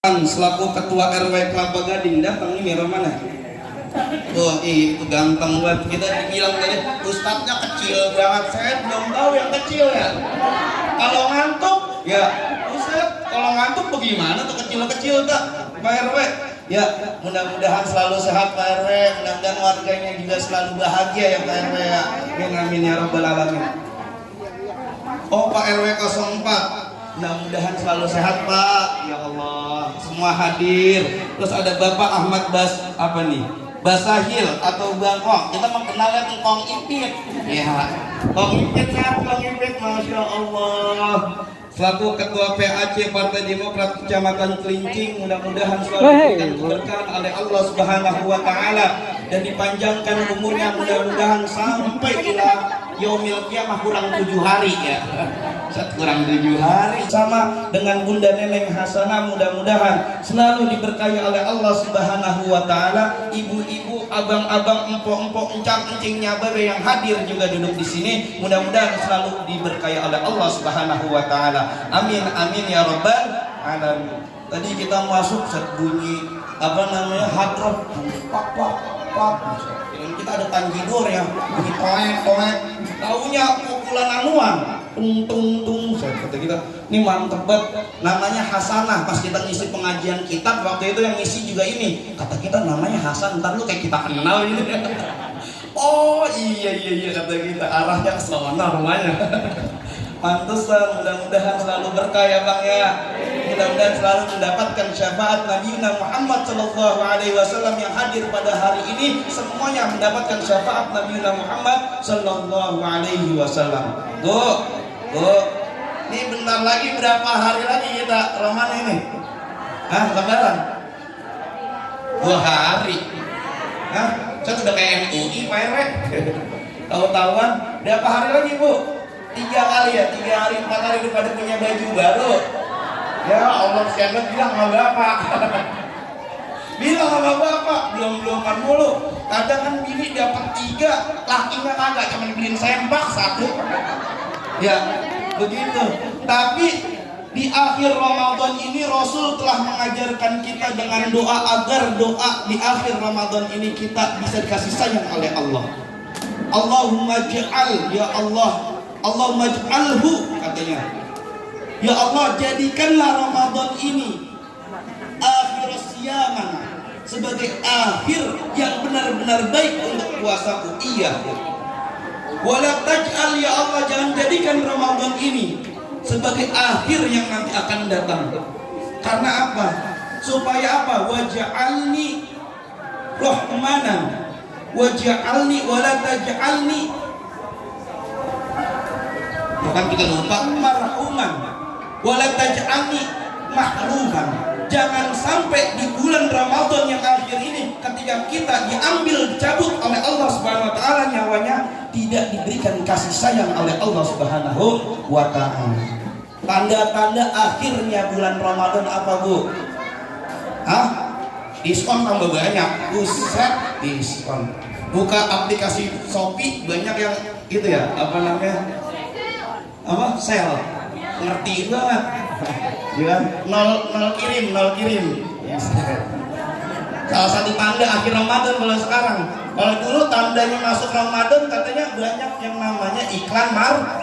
Selaku ketua RW Kelapa Gading datang ini mana? Oh itu ganteng banget. Kita bilang tadi ustadznya kecil banget. Saya belum tahu yang kecil ya. Kalau ngantuk ya Ustadz, kalau ngantuk bagaimana tuh kecil-kecil tak Pak RW? Ya mudah-mudahan selalu sehat Pak RW. Mudah-mudahan warganya juga selalu bahagia ya Pak RW ya. Amin ya rabbal alamin. Oh Pak RW 04, mudah-mudahan selalu sehat Pak. Ya Allah, semua hadir. Terus ada Bapak Ahmad Basahil atau Bang Kong. Kita mengenalnya Kong Ipit. Ya, Kong Ipit sehat, Kong Ipit, masya Allah. Selaku Ketua PAC Partai Demokrat Kecamatan Kelincing, mudah-mudahan selalu diberikan keberkahan oleh Allah Subhanahu wa Ta'ala dan dipanjangkan umurnya, mudah-mudahan sampai ila yaumil qiyamah kurang 7 hari ya. Kurang 7 hari. Sama dengan Bunda Neneng Hasanah, mudah-mudahan selalu diberkahi oleh Allah Subhanahu wa Ta'ala. Ibu-ibu, abang-abang, empok-empok, encang-encing nyababe yang hadir juga duduk di sini, mudah-mudahan selalu diberkahi oleh Allah Subhanahu wa Ta'ala. Amin amin ya rabbal alamin. Tadi kita masuk set bunyi hadroh pak pak pak. Kita ada tanjidor ya, bunyi toek taunya pukulan anuan tung. Kata kita ini mantep banget, namanya Hasanah. Pas kita ngisi pengajian kitab waktu itu yang ngisi juga ini, kata kita namanya Hasan, ntar lu kayak kita kenal gitu. Oh iya kata kita, arahnya ke sana rumahnya. Pantesan, mudah-mudahan selalu berkah ya Bang ya. Mudah-mudahan selalu mendapatkan syafaat Nabi Muhammad SAW yang hadir pada hari ini. Semuanya mendapatkan syafaat Nabi Muhammad SAW. Tuh. Ini bentar lagi, berapa hari lagi kita Ramadan ini? Lebaran? 2 hari. Saya sudah kayak MUI Pak RW. Tahu-tahuan, berapa hari lagi Bu? 3 kali ya, 3 hari, 4 hari daripada punya baju baru. Ya Allah, siapa bilang sama Bapak. Bilang sama Bapak, belum-beluman mulu. Kadang kan bini dapat 3, lakinya kagak, cuma dibeliin sempak 1. Ya, begitu. Tapi di akhir Ramadan ini Rasul telah mengajarkan kita dengan doa agar doa di akhir Ramadan ini kita bisa dikasih sayang oleh Allah. Allahumma ja'al, ya Allah, Allahumma ja'alhu, katanya, ya Allah jadikanlah Ramadan ini akhir siyamana, sebagai akhir yang benar-benar baik untuk puasaku. Iya. Wala taj'al, ya Allah jangan jadikan Ramadan ini sebagai akhir yang nanti akan datang. Karena apa? Supaya apa? Waj'alni rahmana waj'alni wala taj'alni, bukan kita lupa, marhuman wala taj'alni mahruman. Jangan sampai di bulan Ramadan yang akhir ini ketika kita diambil dicabut oleh Allah Subhanahu wa Ta'ala nyawanya, tidak diberikan kasih sayang oleh Allah Subhanahu wa Ta'ala. Tanda-tanda akhirnya bulan Ramadan apa Bu? Diskon tambah banyak. Buset, diskon. Buka aplikasi Shopee banyak yang gitu ya, sel, ngerti banget ya, nol kirim. Salah satu tanda akhir Ramadan kalau sekarang. Kalau dulu tandanya masuk Ramadan katanya banyak yang namanya iklan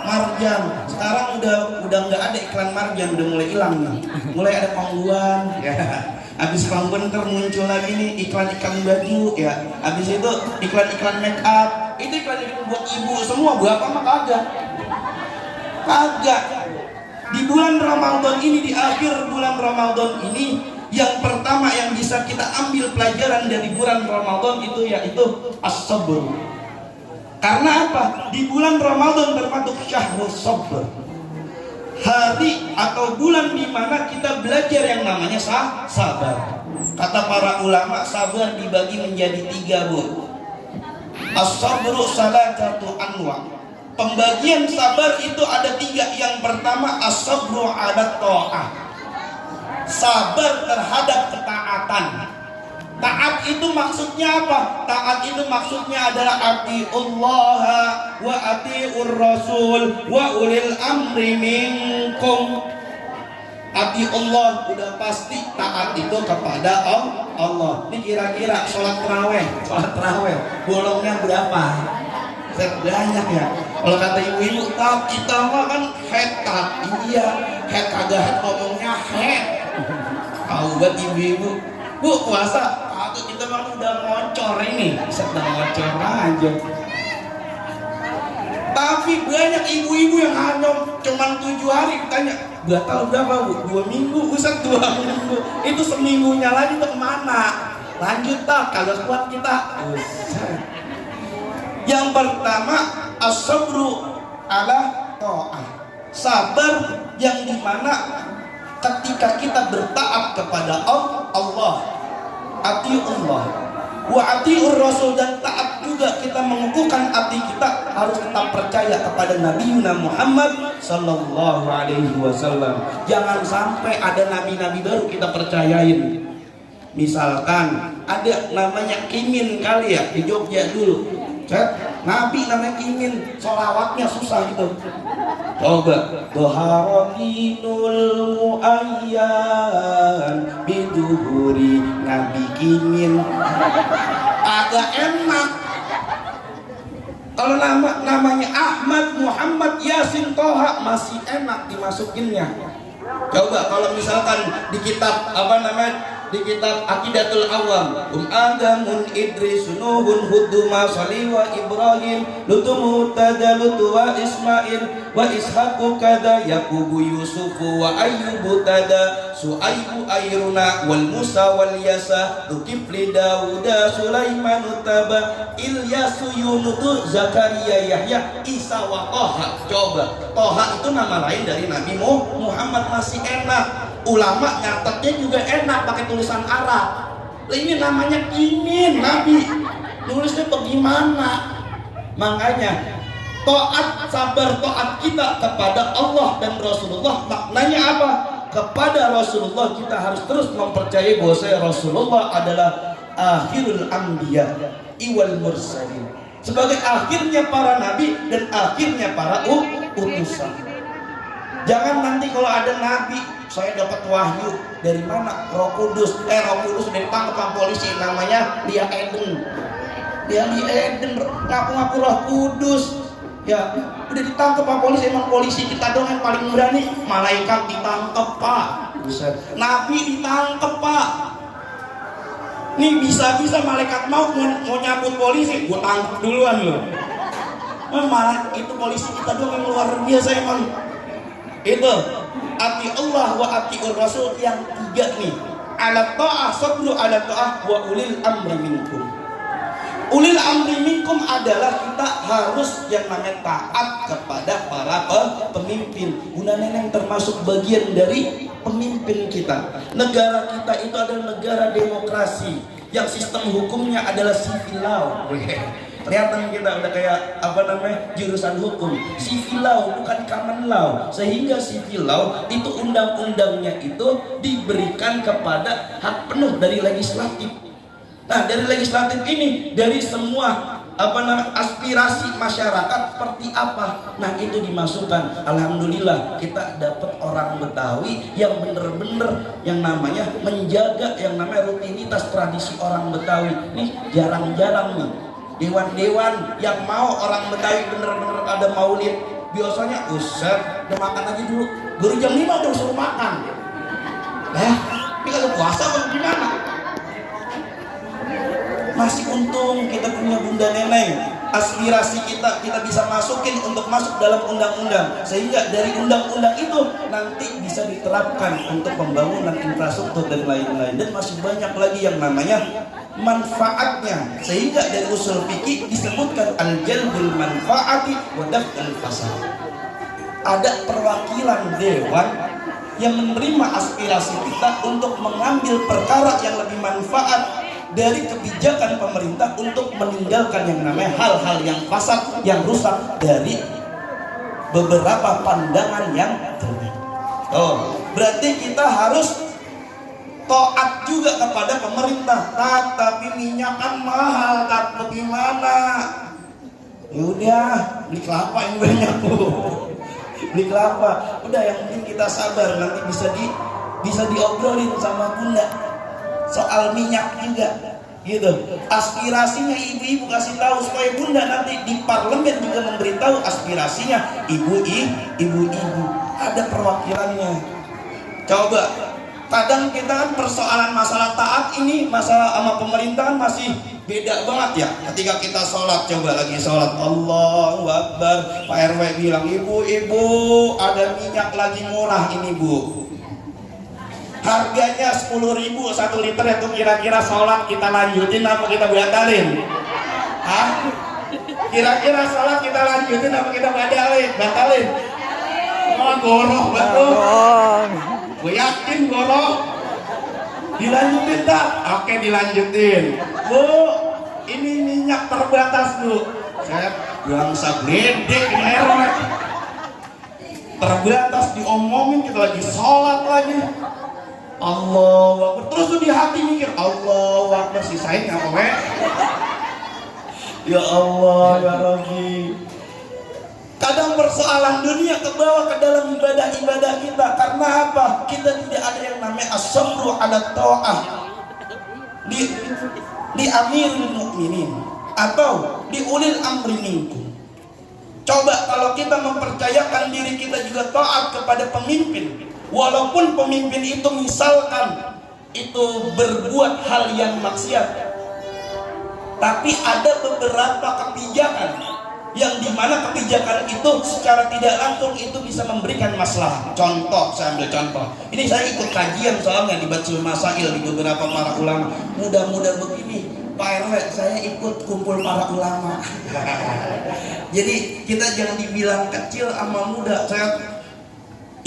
marjan. Sekarang udah nggak ada iklan marjan, udah mulai hilang nih. Mulai ada pangguan ya. Habis pangguan muncul lagi nih iklan-iklan baju ya. Habis itu iklan-iklan make up. Itu iklan-iklan buat ibu semua, bapak mah kagak. Di bulan Ramadan ini, di akhir bulan Ramadan ini, yang pertama yang bisa kita ambil pelajaran dari bulan Ramadan itu yaitu as-sabr. Karena apa? Di bulan Ramadan termasuk syahrus sabr, hari atau bulan di mana kita belajar yang namanya sabar. Kata para ulama, sabar dibagi menjadi 3 Bu. As-sabru salatatu anwa. Pembagian sabar itu ada 3. Yang pertama as-sabru ala ta'ah, sabar terhadap ketaatan. Taat itu maksudnya apa? Taat itu maksudnya adalah atiullah wa atiur rasul wa ulil amri minkum. Ati Allah udah pasti taat itu kepada Allah. Ini kira-kira sholat terawih bolongnya berapa? Banyak ya. Kalau kata ibu-ibu, tak kita mah kan head tak. Iya, head kagak head ngomongnya head. Tahu buat ibu-ibu, bu puasa, atau kita mah udah ngocor ini, sedang ngocor aja. Tapi banyak ibu-ibu yang hanyom cuman 7 hari, tanya batal berapa bu? 2 minggu, Ustaz 2 minggu. Itu seminggunya lagi tuh kemana? Lanjut tak, kagak kuat kita. Yang pertama, as-sabru ala ta'ah. Sabar yang dimana ketika kita bertaat kepada Allah, atiullah wa atiur rasul, dan taat juga kita mengukuhkan hati kita, harus tetap percaya kepada Nabi Muhammad sallallahu alaihi wasallam. Jangan sampai ada nabi-nabi baru kita percayain. Misalkan ada namanya Kimin kali ya di Jogja dulu. Nabi namanya Kimin, sholawatnya susah gitu. Coba Doharotinul muayyan biduhuri Nabi Kimin, agak enak. Kalau namanya Ahmad, Muhammad, Yasin, Toha masih enak dimasukinnya. Coba kalau misalkan di kitab di kitab Aqidatul Awam, Adamun Idris Nuhun Huduma Salih wa Ibrahim Lutumu Tada Lutu wa Ismail wa Ishaqu kada Yakubu Yusufu wa Ayyubu tada Su'aibu Ayruna wal Musa wal Yasa Lukifli Dawuda Sulaiman Utaba Ilyasu Yunutu Zakaria Yahya Isa wa Toha. Coba Toha itu nama lain dari Nabi Muhammad, masih enak. Ulama nyatetnya juga enak pakai tulisan Arab. Ini namanya Kimin, Nabi nulisnya bagaimana? Makanya sabar taat kita kepada Allah dan Rasulullah, maknanya apa? Kepada Rasulullah kita harus terus mempercayai bahwa Rasulullah adalah akhirul anbiya wal mursalin, sebagai akhirnya para nabi dan akhirnya para utusan. Jangan nanti kalau ada nabi, saya dapat wahyu dari mana? Roh Kudus ditangkap sama polisi, namanya Lia Eden, ngaku-ngaku Roh Kudus. Ya, udah ditangkap sama polisi, emang polisi kita dong yang paling berani. Malaikat ditangkap pak, nabi ditangkap pak. Nih bisa-bisa malaikat mau nyambut polisi, gua tangkap duluan loh. Malah itu polisi kita dong yang luar biasa emang. Itu ati Allah wa atiur rasul. Yang tiga nih, ala ta'ah, sabru ala ta'ah wa ulil amri minkum. Ulil amri minkum adalah kita harus yang namanya taat kepada para pemimpin. Bunda Neneng termasuk bagian dari pemimpin kita. Negara kita itu adalah negara demokrasi yang sistem hukumnya adalah civil law. Kelihatan kita udah kayak jurusan hukum, civil law bukan common law. Sehingga civil law itu undang-undangnya itu diberikan kepada hak penuh dari legislatif. Nah, dari legislatif ini, dari semua aspirasi masyarakat seperti apa, nah itu dimasukkan. Alhamdulillah kita dapat orang Betawi yang bener-bener yang namanya menjaga yang namanya rutinitas tradisi orang Betawi. Nih jarang-jarang nih dewan-dewan yang mau orang Betawi bener-bener ada maulid. Biasanya Ustaz udah makan aja dulu, baru jam 5 udah suruh makan. Ini kalau puasa atau gimana? Masih untung kita punya Bunda Neneng. Aspirasi kita bisa masukin untuk masuk dalam undang-undang, sehingga dari undang-undang itu nanti bisa diterapkan untuk pembangunan infrastruktur dan lain-lain. Dan masih banyak lagi yang namanya manfaatnya, sehingga dari usul fikih disebutkan al-jalbul manfaati wa daf'ul fasad. Ada perwakilan dewan yang menerima aspirasi kita untuk mengambil perkara yang lebih manfaat dari kebijakan pemerintah untuk meninggalkan yang namanya hal-hal yang fasad, yang rusak dari beberapa pandangan yang berbeda. Berarti kita harus taat juga kepada pemerintah. Tapi minyak kan mahal, bagaimana? Yaudah, beli kelapa yang banyak beli kelapa. Udah yang penting kita sabar, nanti bisa diobrolin sama Bunda soal minyak juga gitu. Aspirasinya ibu-ibu kasih tahu supaya Bunda nanti di parlemen juga memberitahu aspirasinya ibu-ibu ada perwakilannya. Coba kadang kita kan persoalan masalah taat ini, masalah sama pemerintahan masih beda banget ya. Ketika kita sholat, coba lagi sholat, Allahu Akbar, Pak RW bilang, ibu-ibu ada minyak lagi murah ini bu, harganya 10.000 1 liter, itu kira-kira sholat kita lanjutin apa kita batalin? Hah? Kira-kira sholat kita lanjutin apa kita batalin? Oh, goroh betul. Gue yakin goroh. Dilanjutin tak? Oke, dilanjutin. Bu, ini minyak terbatas bu. Saya bilang sagledek ini RW. Terbatas diomongin, kita lagi sholat lagi. Allahu Akbar. Terus tuh di hati mikir, Allahu Akbar, sisain apa weh? Ya Allah, ya Rabbi. Kadang persoalan dunia kebawa ke dalam ibadah-ibadah kita. Karena apa? Kita tidak ada yang namanya as-sabru ala ta'ah di amirul mu'minin atau di ulil amri minkum. Coba kalau kita mempercayakan diri kita juga taat kepada pemimpin, walaupun pemimpin itu misalkan itu berbuat hal yang maksiat, tapi ada beberapa kebijakan yang dimana kebijakan itu secara tidak langsung itu bisa memberikan masalah. Contoh, saya ambil contoh. Ini saya ikut kajian soalnya di Batsul Masail di beberapa para ulama. Mudah-mudahan begini, Pak RW, saya ikut kumpul para ulama. Jadi kita jangan dibilang kecil sama muda. Saya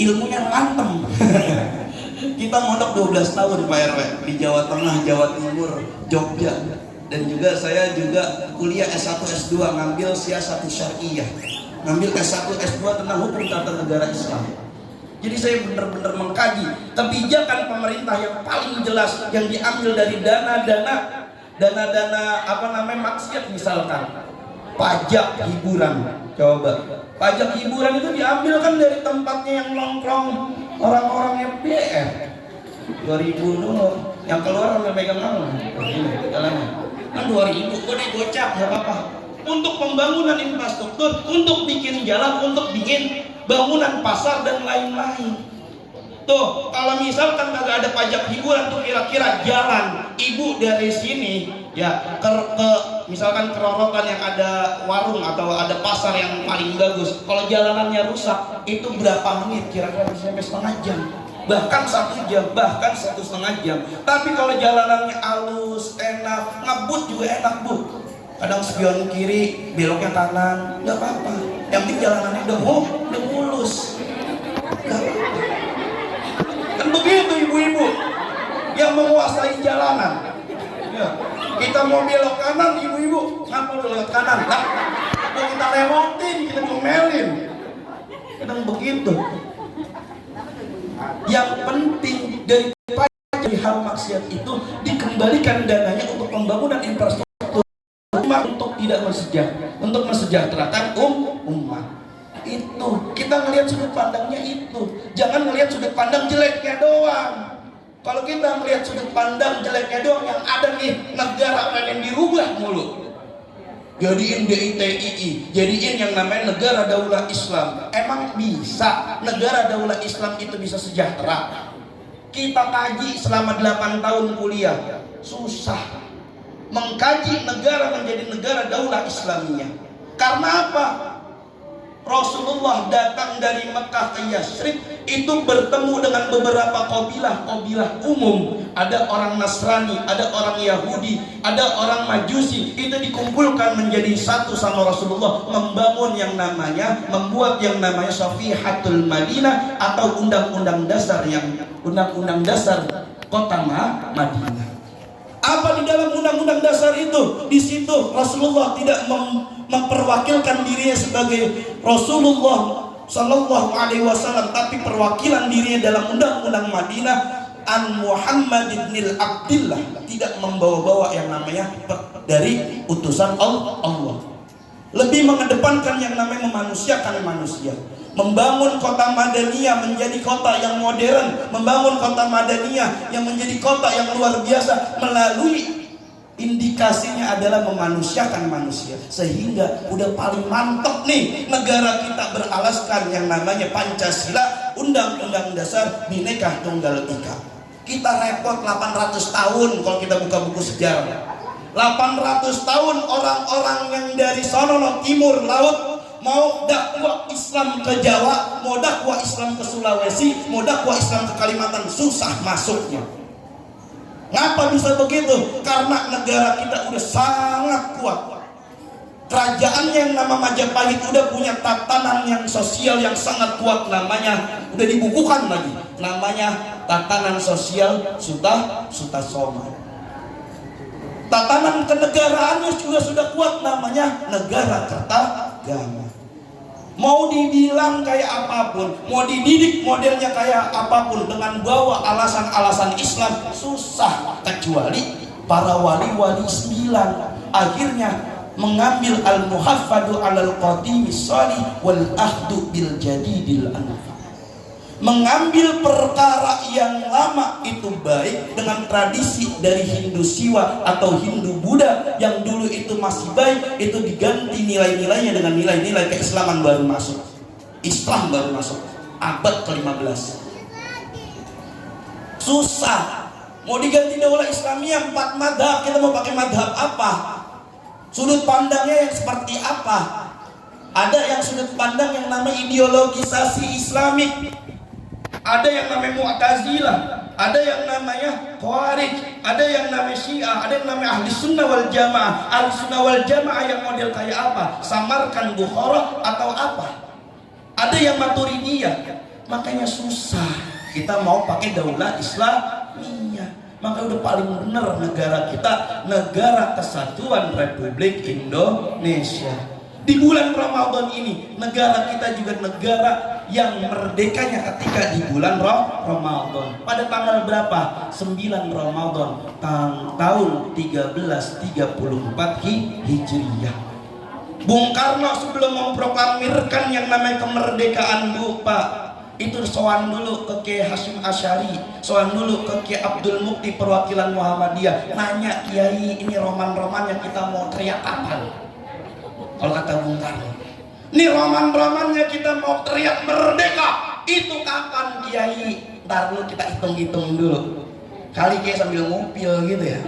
ilmunya ngantem. Kita mondok 12 tahun Pak RW di Jawa Tengah, Jawa Timur, Jogja. Dan juga saya juga kuliah S1 S2 ngambil siasat syariah, ngambil S1 S2 tentang hukum tata negara Islam. Jadi saya benar-benar mengkaji kebijakan pemerintah yang paling jelas yang diambil dari dana-dana apa namanya maksiat, misalkan pajak hiburan. Coba pajak hiburan itu diambil kan dari tempatnya yang nongkrong orang-orang yang BR 2000 dulu, yang keluar sampai megang jalannya kan 2000, gue naik gocap nggak apa-apa. Untuk pembangunan infrastruktur, untuk bikin jalan, untuk bikin bangunan pasar dan lain-lain. Tuh, kalau misalkan kagak ada pajak hiburan tuh kira-kira jalan ibu dari sini ya ke misalkan kerorokan yang ada warung atau ada pasar yang paling bagus, kalau jalanannya rusak itu berapa menit? Kira-kira bisa sampai setengah jam, bahkan 1 jam, bahkan 1,5 jam. Tapi kalau jalanannya halus, enak, ngebut juga enak bu. Kadang spion kiri, beloknya kanan, nggak apa-apa. Yang penting jalanannya udah mulus. Kan begitu ibu-ibu yang menguasai jalanan. Ya. Kita mau belok kanan, ibu-ibu ngapa lu lewat kanan? Nah, mau kita lewatin, kita ngomelin. Kadang begitu. Yang penting dari pajak hal maksiat itu dikembalikan dananya untuk pembangunan infrastruktur umat, untuk mensejahterakan umat. Itu kita ngelihat sudut pandangnya itu, jangan ngelihat sudut pandang jeleknya doang. Kalau kita ngelihat sudut pandang jeleknya doang, yang ada nih negara pengen dirubah mulu. Jadiin DITII, jadiin yang namanya negara daulah Islam. Emang bisa negara daulah Islam itu bisa sejahtera? Kita kaji selama 8 tahun kuliah, susah mengkaji negara menjadi negara daulah Islamiyah. Karena apa? Rasulullah datang dari Mekah ke Yathrib itu bertemu dengan beberapa kabilah umum. Ada orang Nasrani, ada orang Yahudi, ada orang Majusi. Itu dikumpulkan menjadi satu sama Rasulullah, membuat yang namanya Syafihatul Madinah atau undang-undang dasar kota Madinah. Apa di dalam undang-undang dasar itu? Di situ Rasulullah tidak memperwakilkan dirinya sebagai Rasulullah Sallallahu Alaihi Wasallam, tapi perwakilan dirinya dalam undang-undang Madinah an Muhammad ibn Abdillah, tidak membawa-bawa yang namanya dari utusan Allah. Lebih mengedepankan yang namanya memanusiakan manusia. membangun kota Madaniyah menjadi kota yang modern, membangun kota Madaniyah yang menjadi kota yang luar biasa melalui indikasinya adalah memanusiakan manusia. Sehingga udah paling mantap nih negara kita beralaskan yang namanya Pancasila, Undang-Undang Dasar Bhinneka Tunggal Ika. Kita repot 800 tahun kalau kita buka buku sejarah. 800 tahun orang-orang yang dari sono timur laut mau dakwah Islam ke Jawa, mau dakwah Islam ke Sulawesi, mau dakwah Islam ke Kalimantan, susah masuknya. Ngapa bisa begitu? Karena negara kita udah sangat kuat. Kerajaan yang nama Majapahit udah punya tatanan yang sosial yang sangat kuat, namanya udah dibukukan lagi, namanya tatanan sosial Sutasoma. Tatanan kenegaraannya juga sudah kuat, namanya negara Kertagama. Mau dibilang kayak apapun, mau dididik modelnya kayak apapun, dengan bawa alasan-alasan Islam susah, kecuali para wali-wali 9 akhirnya mengambil al-muhaffadu alal qadimi shalih wal ahdu bil jadidil anfa. Mengambil perkara yang lama itu baik dengan tradisi dari Hindu Siwa atau Hindu Buddha yang dulu itu masih baik, itu diganti nilai-nilainya dengan nilai-nilai keislaman baru masuk. Islam baru masuk abad ke-15. Susah. Mau diganti daulah Islamiyah 4 madhab, kita mau pakai madhab apa? Sudut pandangnya yang seperti apa? Ada yang sudut pandang yang namanya ideologisasi Islamik, ada yang namanya Mu'tazilah, ada yang namanya Khawarij, ada yang namanya Syiah, ada yang namanya Ahli Sunnah wal Jamaah. Ahli Sunnah wal Jamaah yang model kayak apa? Samarkan Bukhara atau apa? Ada yang Maturidiyah. Makanya susah kita mau pakai daulah Islamiyah. Maka udah paling benar negara kita, negara kesatuan Republik Indonesia. Di bulan Ramadan ini, negara kita juga negara yang merdekanya ketika di bulan Ramadan. Pada tanggal berapa? 9 Ramadan tahun 1334 Hijriah. Bung Karno sebelum memproklamirkan yang namanya kemerdekaan, Pak, itu sowan dulu ke Kiai Hasyim Asy'ari, sowan dulu ke Kiai Abdul Mukti perwakilan Muhammadiyah, nanya, Kiai, ini roman-roman yang kita mau teriak kapan? Kalau kata Bung Karno, ini roman-romannya kita mau teriak merdeka, itu kapan, Kiai? Ntar dulu kita hitung-hitung dulu. Kali Kiai sambil ngupil gitu ya.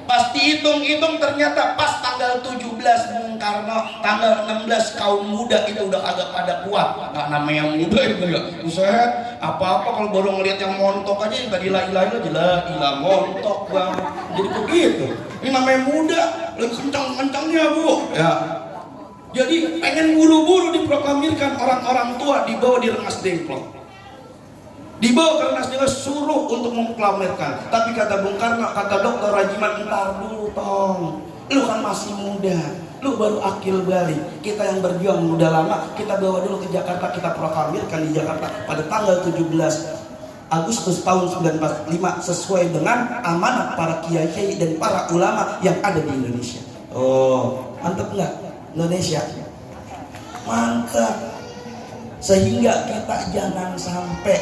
Pas dihitung-hitung ternyata pas tanggal 17 Bung Karno, tanggal 16 kaum muda itu udah agak pada kuat. Nggak namanya muda itu ya. Buset, apa-apa kalau baru ngeliat yang montok aja tadi la montok banget. Jadi begitu. Ini namanya muda, lagi kencang-kencangnya Bu. Ya. Jadi pengen buru-buru diproklamirkan, orang-orang tua dibawa di Rengas Dengklok. Dibawa ke Rengas Dengklok, suruh untuk memproklamirkan. Tapi kata Bung Karno, kata Dr. Rajiman, entar dulu tong, lu kan masih muda, lu baru akil balik. Kita yang berjuang udah lama, kita bawa dulu ke Jakarta, kita proklamirkan di Jakarta pada tanggal 17 Agustus tahun 1945 sesuai dengan amanat para kiai-kiai dan para ulama yang ada di Indonesia. Oh, mantap nggak Indonesia? Mantap. Sehingga kita jangan sampai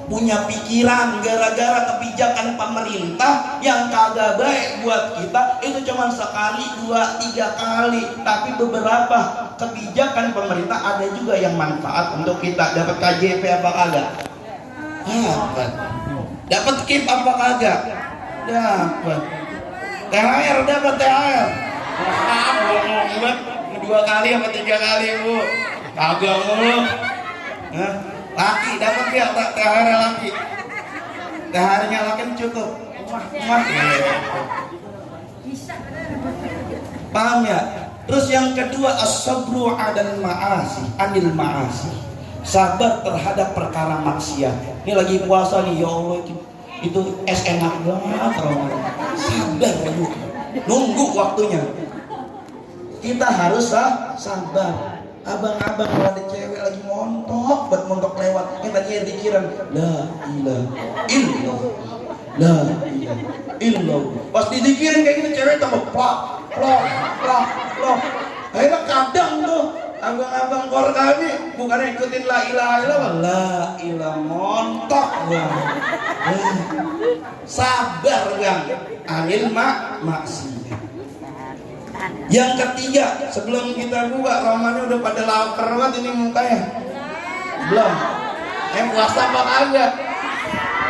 punya pikiran gara-gara kebijakan pemerintah yang kagak baik buat kita, itu cuma sekali, 2, 3 kali. Tapi beberapa kebijakan pemerintah ada juga yang manfaat untuk kita. Dapat KJP apa kagak? Dapat. Dapat KIP apa kagak? Dapat. THR dapat THR. Wah, 2 kali apa 3 kali Bu? Kagak mulu. Laki dapat ya THR laki. THR-nya laki cukup. Paham ya? Terus yang kedua, as-sabru 'alal ma'asi, anil ma'asi. Sabar terhadap perkara maksiat. Ini lagi puasa nih, ya Allah, itu enak banget Ramadan. Sabar Bu. Nunggu waktunya. Kita harus sabar. Abang-abang kalau ada cewek lagi montok, buat montok lewat, yang tadinya dikiran la ilaha illallah, la ilaha illallah. Pas didikirin kayak gitu cewek tambah plak. Akhirnya kadang tuh abang-abang kor kami bukan ikutin la ilaha illallah, la ilah montok bang. Sabar bang, anil maksiat. Yang ketiga, sebelum kita buka, Romannya udah pada lapar banget ini mukanya. Belum? Puasa apa kagak?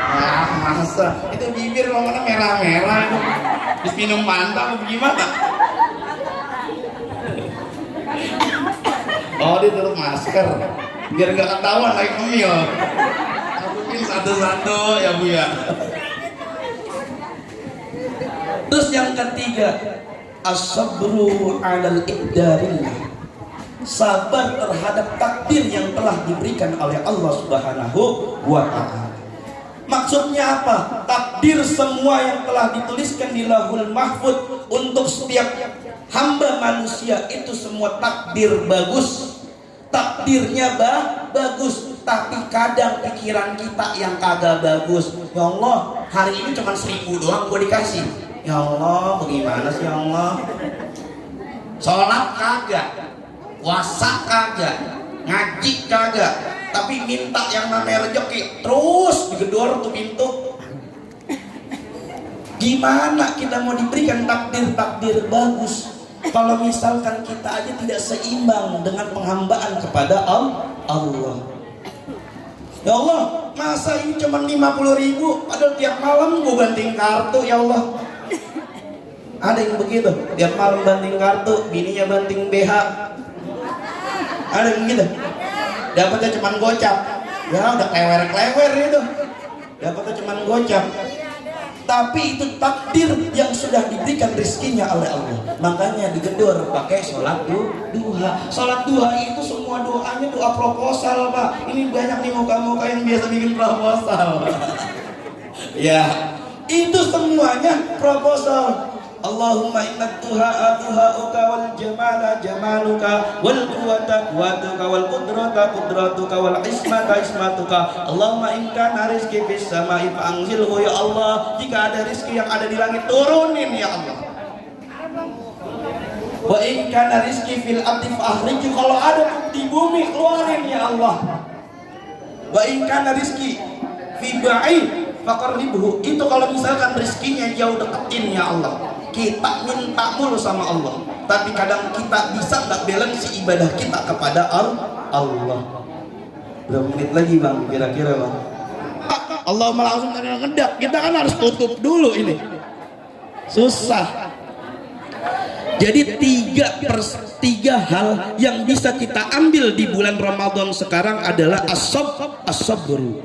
Ah, masa itu bibir Romannya merah-merah itu. Habis minum mantap apa gimana? Oh, dia tutup masker biar gak ketahuan lagi ngemil. Masukin satu-satu ya Bu ya. Terus yang ketiga, as-sabru 'alal iqdarillah. Sabar terhadap takdir yang telah diberikan oleh Allah Subhanahu wa ta'ala. Maksudnya apa? Takdir semua yang telah dituliskan di Lauhul Mahfuz untuk setiap hamba manusia itu semua takdir bagus. Takdirnya bagus, tapi kadang pikiran kita yang kagak bagus. Ya Allah, hari ini cuma 1000 doang gue dikasih. Ya Allah, bagaimana sih ya Allah? Sholat kagak, puasa kagak, ngaji kagak, tapi minta yang namanya rezeki terus digedor tuh pintu. Gimana kita mau diberikan takdir bagus kalau misalkan kita aja tidak seimbang dengan penghambaan kepada Allah? Ya Allah, masa ini cuma 50.000 padahal tiap malam gue banting kartu. Ya Allah, ada yang begitu, tiap malam banting kartu, bininya banting BH. Ada yang begitu, dapatnya cuma gocap. Ya udah klewer itu, dapatnya cuma gocap. Tapi itu takdir yang sudah diberikan rezekinya oleh Allah. Makanya digedor pakai sholat duha. Sholat duha itu semua doanya doa proposal Pak. Ini banyak nih muka-muka yang biasa bikin proposal. Ya, itu semuanya proposal. Allahumma inna tuha'uka wal jamala jamaluka wal quwata quwatuka wal qudrata qudratuka wal ismata ismatuka. Allahumma in kana rizqi fis sama'i fa'anzilhu ya Allah. Jika ada rizki yang ada di langit turunin ya Allah. Wa in kana rizqi fil ardi fa'akhrij. Kalau ada di bumi keluarin ya Allah. Wa in kana rizqi fi ba'id faqarribhu. Itu kalau misalkan rezekinya jauh, deketin ya Allah. Kita minta mulu sama Allah, tapi kadang kita bisa nggak balance ibadah kita kepada Allah. Berapa menit lagi bang kira-kira bang? Allah malah langsung ngedap. Kita kan harus tutup dulu ini, susah. Jadi tiga hal yang bisa kita ambil di bulan Ramadan sekarang adalah as-sabru.